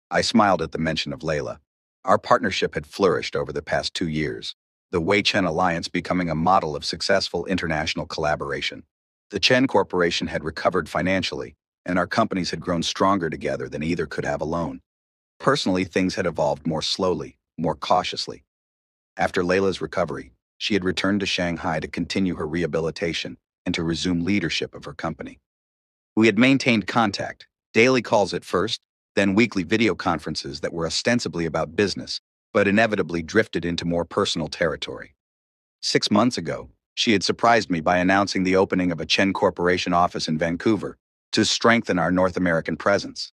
I smiled at the mention of Layla. Our partnership had flourished over the past 2 years, the Wei Chen Alliance becoming a model of successful international collaboration. The Chen Corporation had recovered financially, and our companies had grown stronger together than either could have alone. Personally, things had evolved more slowly, more cautiously. After Layla's recovery, she had returned to Shanghai to continue her rehabilitation and to resume leadership of her company. We had maintained contact, daily calls at first, then weekly video conferences that were ostensibly about business, but inevitably drifted into more personal territory. 6 months ago, she had surprised me by announcing the opening of a Chen Corporation office in Vancouver to strengthen our North American presence.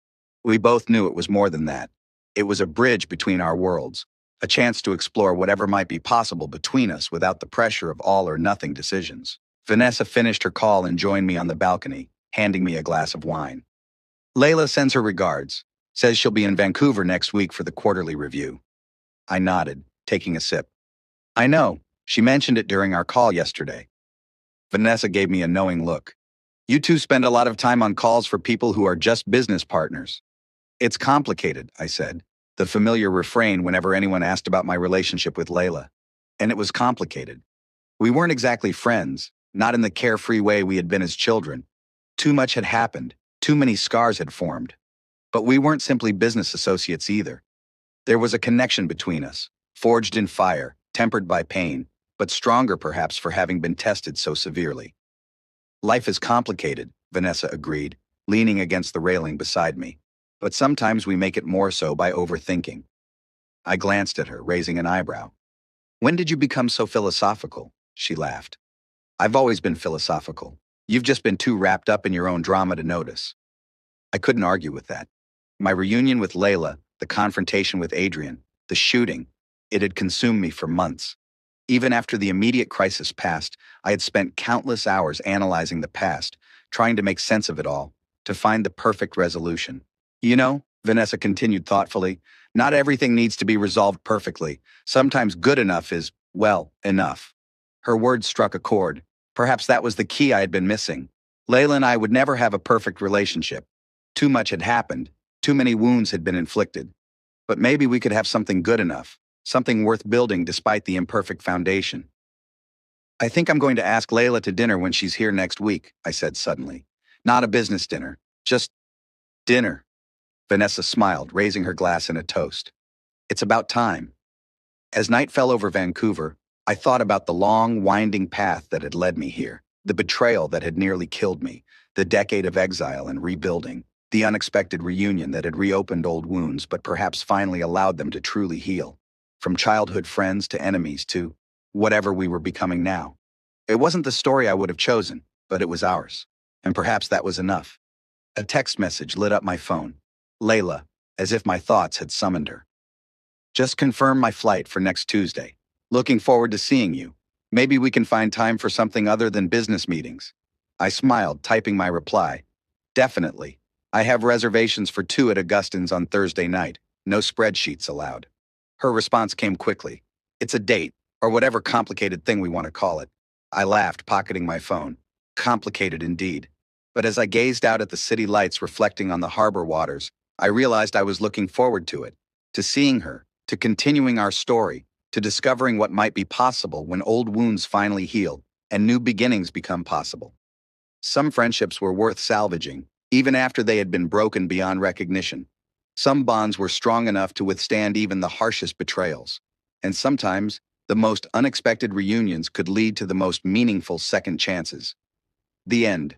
We both knew it was more than that. It was a bridge between our worlds, a chance to explore whatever might be possible between us without the pressure of all or nothing decisions. Vanessa finished her call and joined me on the balcony, handing me a glass of wine. "Layla sends her regards, says she'll be in Vancouver next week for the quarterly review." I nodded, taking a sip. "I know, she mentioned it during our call yesterday." Vanessa gave me a knowing look. "You two spend a lot of time on calls for people who are just business partners." "It's complicated," I said, the familiar refrain whenever anyone asked about my relationship with Layla. And it was complicated. We weren't exactly friends, not in the carefree way we had been as children. Too much had happened, too many scars had formed. But we weren't simply business associates either. There was a connection between us, forged in fire, tempered by pain, but stronger perhaps for having been tested so severely. "Life is complicated," Vanessa agreed, leaning against the railing beside me. But sometimes we make it more so by overthinking. I glanced at her, raising an eyebrow. When did you become so philosophical? She laughed. I've always been philosophical. You've just been too wrapped up in your own drama to notice. I couldn't argue with that. My reunion with Layla, the confrontation with Adrian, the shooting, it had consumed me for months. Even after the immediate crisis passed, I had spent countless hours analyzing the past, trying to make sense of it all, to find the perfect resolution. You know, Vanessa continued thoughtfully, not everything needs to be resolved perfectly. Sometimes good enough is, well, enough. Her words struck a chord. Perhaps that was the key I had been missing. Layla and I would never have a perfect relationship. Too much had happened. Too many wounds had been inflicted. But maybe we could have something good enough, something worth building despite the imperfect foundation. I think I'm going to ask Layla to dinner when she's here next week, I said suddenly. Not a business dinner, just dinner. Vanessa smiled, raising her glass in a toast. It's about time. As night fell over Vancouver, I thought about the long, winding path that had led me here, the betrayal that had nearly killed me, the decade of exile and rebuilding, the unexpected reunion that had reopened old wounds but perhaps finally allowed them to truly heal. From childhood friends to enemies to whatever we were becoming now. It wasn't the story I would have chosen, but it was ours. And perhaps that was enough. A text message lit up my phone. Layla, as if my thoughts had summoned her. Just confirm my flight for next Tuesday. Looking forward to seeing you. Maybe we can find time for something other than business meetings. I smiled, typing my reply. Definitely. I have reservations for 2 at Augustine's on Thursday night. No spreadsheets allowed. Her response came quickly. It's a date, or whatever complicated thing we want to call it. I laughed, pocketing my phone. Complicated indeed. But as I gazed out at the city lights reflecting on the harbor waters, I realized I was looking forward to it, to seeing her, to continuing our story, to discovering what might be possible when old wounds finally heal and new beginnings become possible. Some friendships were worth salvaging, even after they had been broken beyond recognition. Some bonds were strong enough to withstand even the harshest betrayals. And sometimes, the most unexpected reunions could lead to the most meaningful second chances. The end.